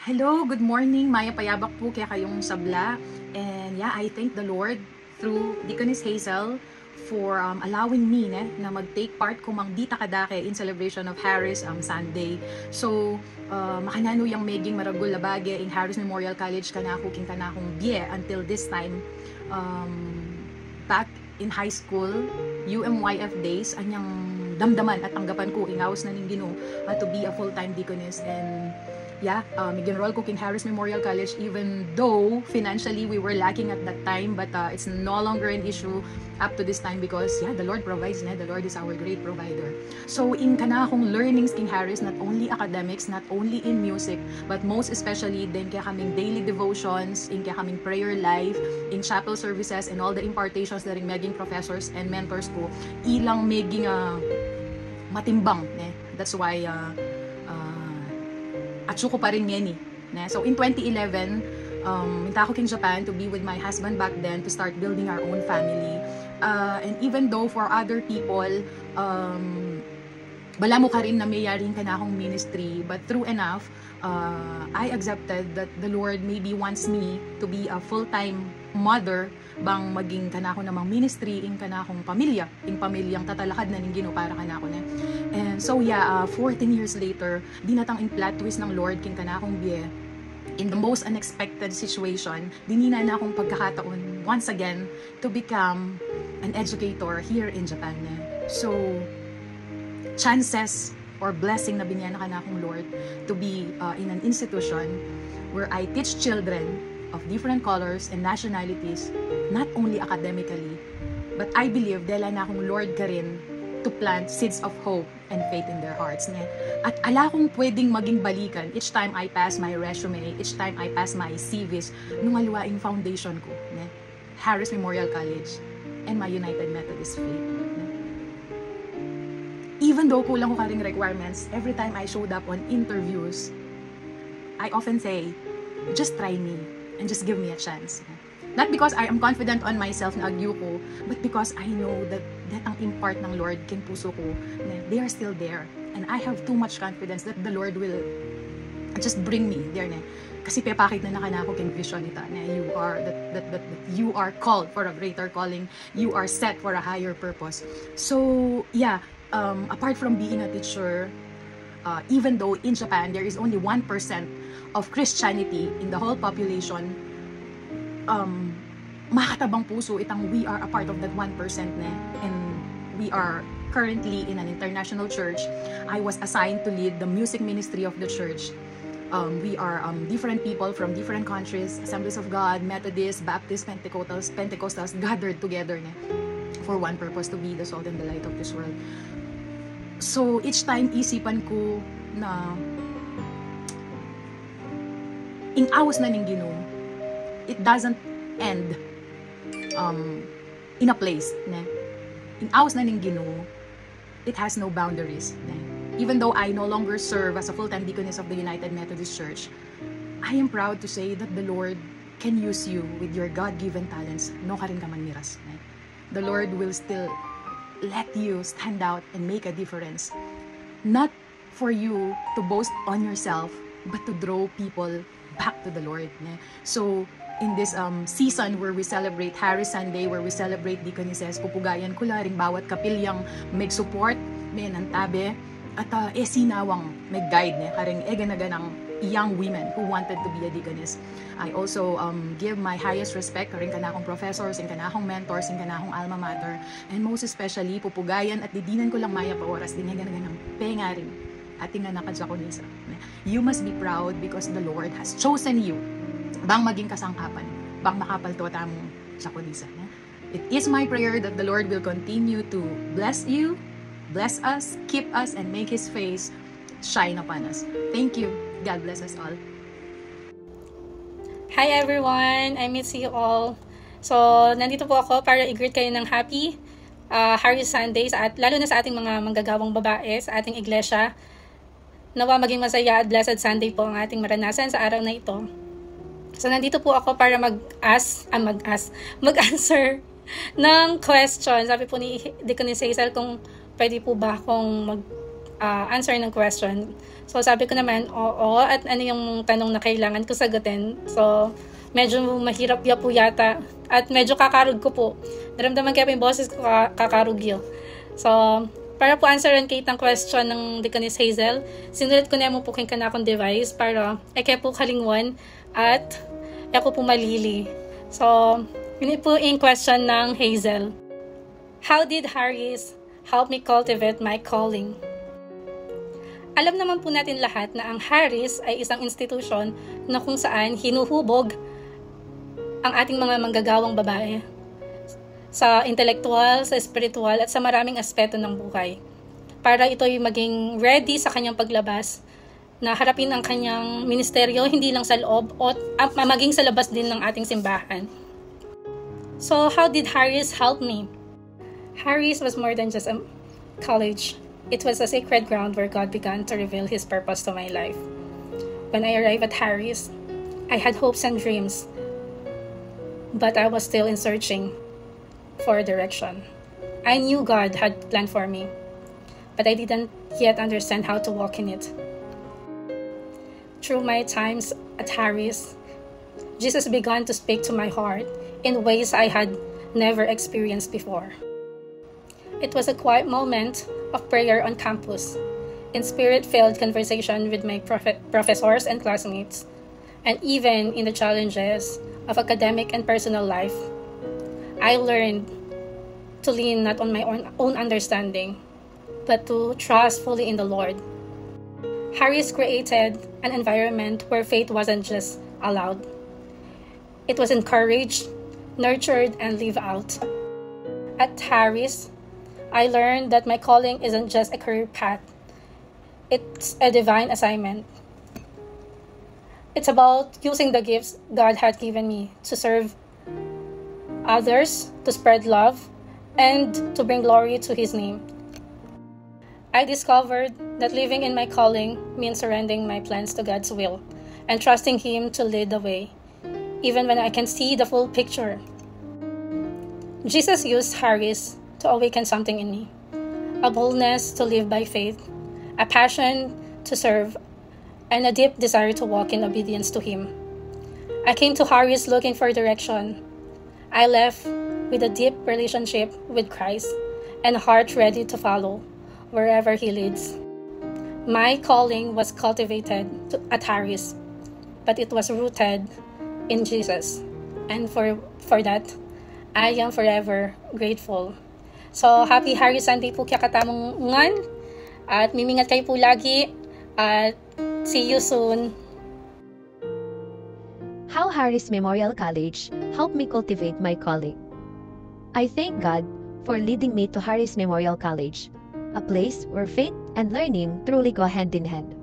Hello, good morning. Maya Payabak po kaya kayong sabla. And yeah, I thank the Lord through Deaconess Hazel for allowing me na mag-take part kumang dita kadake in celebration of Harris Sunday. So, makanano yung meging maragul labage in Harris Memorial College kanako king kanakong bie until this time. Back in high school, UMYF days, anyang damdaman at tanggapan ko ingawas na ning Ginoo to be a full-time deaconess. And yeah, nag-enroll ko king Harris Memorial College even though financially we were lacking at that time, but it's no longer an issue up to this time because yeah, the Lord provides na. The Lord is our great provider. So in kanakong learnings king Harris, not only academics, not only in music, but most especially din kaya kaming daily devotions, in kaya kaming prayer life, in chapel services, and all the impartations na rin maging professors and mentors ko, ilang maging matimbang. That's why atso ko pa rin yan eh. So in 2011, minta ako king Japan to be with my husband back then to start building our own family. And even though for other people, bala mo ka rin na mayaring ka na akong ministry, but true enough, I accepted that the Lord maybe wants me to be a full-time mother bang maging kanako namang ministry in kanakong pamilya, in pamilyang tatalakad na ning Ginoo para kanako na. And so yeah, 14 years later, dinatang in plot twist ng Lord king kanakong biye. In the most unexpected situation, dinina na akong pagkakataon once again to become an educator here in Japan. So chances or blessing na binyan na kanakong Lord to be in an institution where I teach children of different colors and nationalities, not only academically, but I believe dahil na akong Lord ka rin to plant seeds of hope and faith in their hearts. At ala kong pwedeng maging balikan each time I pass my resume, each time I pass my CVs, nung aluwaing foundation ko, Harris Memorial College and my United Methodist Faith. Even though kulang ko karing requirements, every time I showed up on interviews, I often say, just try me and just give me a chance. Not because I am confident on myself na agyo ko, but because I know that ang impart ng Lord kin puso ko, they are still there. And I have too much confidence that the Lord will just bring me there. Kasi pepakit na nakanako kin vision ita na you are that you are called for a greater calling. You are set for a higher purpose. So yeah, apart from being a teacher, even though in Japan there is only 1% of Christianity in the whole population, makatabang puso itang we are a part of that 1% and we are currently in an international church. I was assigned to lead the music ministry of the church. We are different people from different countries, Assemblies of God, Methodists, Baptists, Pentecostals gathered together for one purpose, to be the salt and the light of this world. So each time isipan ko na ingawas na ning Ginoo, it doesn't end in a place. Ingawas na ning Ginoo, it has no boundaries. Even though I no longer serve as a full-time deaconess of the United Methodist Church, I am proud to say that the Lord can use you with your God-given talents. No ka rin ka man miras. The Lord will still let you stand out and make a difference. Not for you to boast on yourself, but to draw people back to the Lord. So, in this season where we celebrate Harris Sunday, where we celebrate Deaconesses, pupugayan ko la ring bawat kapilyang mag-support, may nantabe, at sinawang mag-guide, karing ganaganang young women who wanted to be a deaconess. I also give my highest respect karing kanakong professors, and kanakong mentors, and kanakong alma mater, and most especially pupugayan at didinan ko lang maya pa oras din ganaganang pengaring ating anak sa kunisa. You must be proud because the Lord has chosen you bang maging kasangkapan, bang makapaltuwa mo sa kunisa. It is my prayer that the Lord will continue to bless you, bless us, keep us, and make His face shine upon us. Thank you. God bless us all. Hi everyone! I miss you all. So, nandito po ako para i-greet kayo ng happy Harris Sundays, at lalo na sa ating mga manggagawang babae sa ating iglesia. Nawa maging masaya at blessed Sunday po ang ating maranasan sa araw na ito. So, nandito po ako para mag-answer ng question. Sabi po ni Deaconess Hazel kung pwede po ba akong answer ng question. So sabi ko naman, oo, at ano yung tanong na kailangan ko sagutin. So medyo mahirap po yata at medyo kakarug ko po. Naramdaman kaya yung boses ko kakarugyo. So para po answeran kay itang question ng Deaconess Hazel, sinulat ko na mo po kayong kanakong device para kaya po kalingwan at ako po malili. So, yun po yung question ng Hazel. How did Harris help me cultivate my calling? Alam naman po natin lahat na ang Harris ay isang institusyon na kung saan hinuhubog ang ating mga manggagawang babae sa intelektual, sa spiritual, at sa maraming aspeto ng buhay. Para ito'y maging ready sa kanyang paglabas na harapin ang kanyang ministeryo hindi lang sa loob o maging sa labas din ng ating simbahan. So, how did Harris help me? Harris was more than just a college. It was a sacred ground where God began to reveal His purpose to my life. When I arrived at Harris, I had hopes and dreams, but I was still in searching for direction. I knew God had planned for me, but I didn't yet understand how to walk in it. Through my times at Harris, Jesus began to speak to my heart in ways I had never experienced before. It was a quiet moment of prayer on campus, in spirit-filled conversation with my professors and classmates, and even in the challenges of academic and personal life. I learned to lean not on my own understanding, but to trust fully in the Lord. Harris created an environment where faith wasn't just allowed. It was encouraged, nurtured, and lived out. At Harris, I learned that my calling isn't just a career path. It's a divine assignment. It's about using the gifts God had given me to serve others, to spread love, and to bring glory to His name. I discovered that living in my calling means surrendering my plans to God's will and trusting Him to lead the way, even when I can see the full picture. Jesus used Harris to awaken something in me, a boldness to live by faith, a passion to serve, and a deep desire to walk in obedience to Him. I came to Harris looking for direction. I left with a deep relationship with Christ and a heart ready to follow wherever He leads. My calling was cultivated at Harris, but it was rooted in Jesus. And for that, I am forever grateful. So, happy Harris Sunday po kaya katamong ngan. At mimingat kayo po lagi. At see you soon. How Harris Memorial College helped me cultivate my calling. I thank God for leading me to Harris Memorial College, a place where faith and learning truly go hand in hand.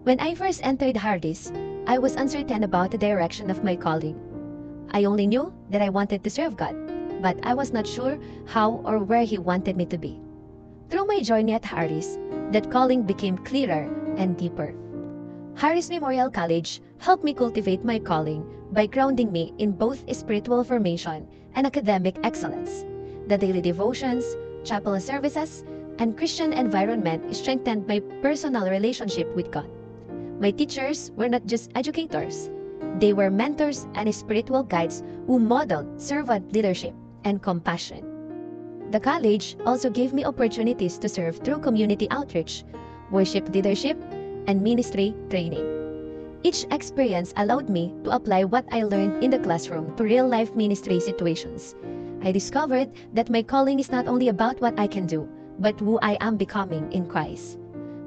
When I first entered Harris, I was uncertain about the direction of my calling. I only knew that I wanted to serve God, but I was not sure how or where He wanted me to be. Through my journey at Harris, that calling became clearer and deeper. Harris Memorial College helped me cultivate my calling by grounding me in both spiritual formation and academic excellence. The daily devotions, chapel services, and Christian environment strengthened my personal relationship with God. My teachers were not just educators. They were mentors and spiritual guides who modeled servant leadership and compassion. The college also gave me opportunities to serve through community outreach, worship leadership, and ministry training. Each experience allowed me to apply what I learned in the classroom to real-life ministry situations. I discovered that my calling is not only about what I can do, but who I am becoming in Christ.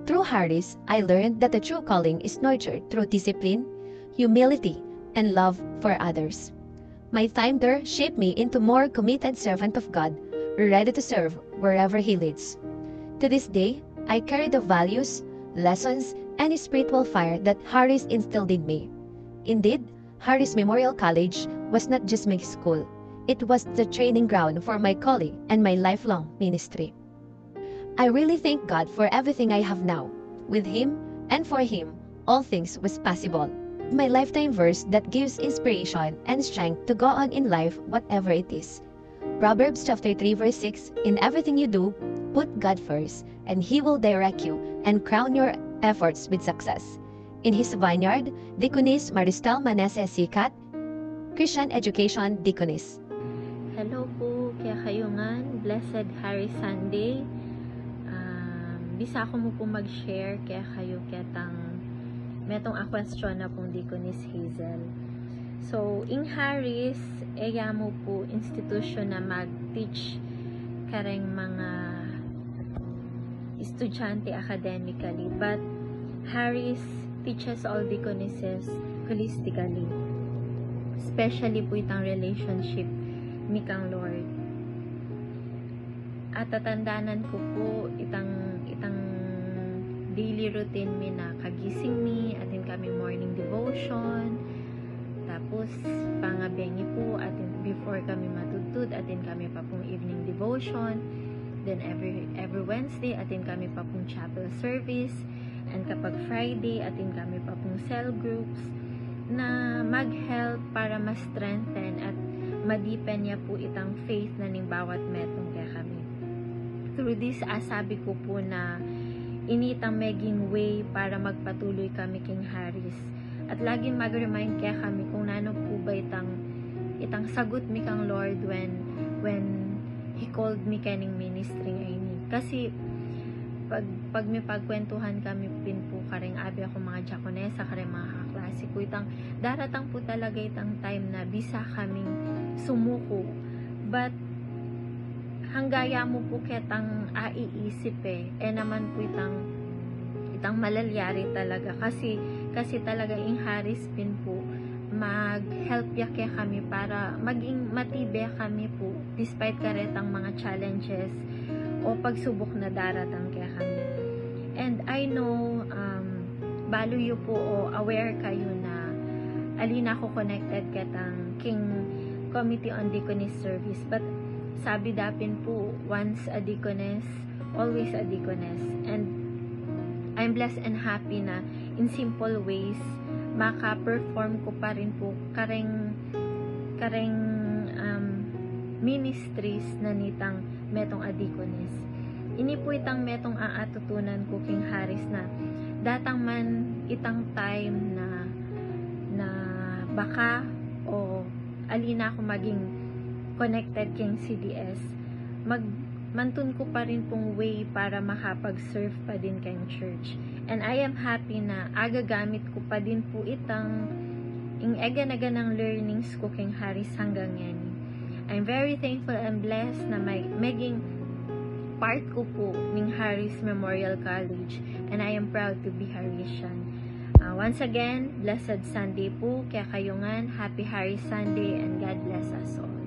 Through Harris, I learned that the true calling is nurtured through discipline, humility, and love for others. My time there shaped me into more committed servant of God, ready to serve wherever He leads. To this day, I carry the values, lessons, and spiritual fire that Harris instilled in me. Indeed, Harris Memorial College was not just my school. It was the training ground for my calling and my lifelong ministry. I really thank God for everything I have now. With Him and for Him, all things was possible. My lifetime verse that gives inspiration and strength to go on in life whatever it is. Proverbs chapter 3 verse 6, in everything you do, put God first, and He will direct you and crown your efforts with success. In His vineyard, Deaconess Maristal Manese Sikat, Christian Education Deaconess. Hello po, kaya kayungan, Blessed Harry Sunday. Bisa ko mo po mag-share kaya kayo ketang metong a question na pong Deaconess Hazel. So, in Harris, eya mo po institution na mag-teach kareng mga estudyante academically, but Harris teaches all deaconesses holistically, especially po itang relationship mikang Lord. At tatandanan ko po itang daily routine mi na kagising mi, atin kami morning devotion, tapos pangabengi po, atin before kami matutud, atin kami pa pong evening devotion, then every Wednesday, atin kami pa pong chapel service, and kapag Friday, atin kami pa pong cell groups, na mag-help para ma-strengthen at ma-deepen niya po itang faith na ning bawat metong kaya kami. Through this, asabi ko po na initang maging way para magpatuloy kami king Harris. At laging mag-remind kaya kami kung nano po ba itang sagot mi kang Lord when He called me kaning ministry ngayon. Kasi pag may pagkwentuhan kami pin po kareng abi ako mga diakonesa, kareng mga kaklase ko, itang daratang po talaga itang time na bisa kaming sumuko. But hanggaya mo po ketang aiisip naman po itang malalyari talaga kasi talaga in Harris pin po mag-help ya kaya kami para maging matibe kami po despite karetang mga challenges o pagsubok na daratang kaya kami. And I know balo yu po o aware kayo na alina ko connected ketang King Committee on Deaconess Service, but sabi dapin po, once a deaconess, always a deaconess. And I'm blessed and happy na in simple ways, maka-perform ko pa rin po kareng ministries na nitang metong a deaconess. Ini po itang metong aatutunan ko King Harris na datang man itang time na baka o alina ako maging connected king CDS, mantun ko pa rin pong way para makapag-serve pa din kayong church. And I am happy na agagamit ko pa din po itang ega-naga ng learnings ko king Harris hanggang yan. I'm very thankful and blessed na maging part ko po ng Harris Memorial College, and I am proud to be Harrisian. Once again, blessed Sunday po, kaya kayungan, happy Harris Sunday, and God bless us all.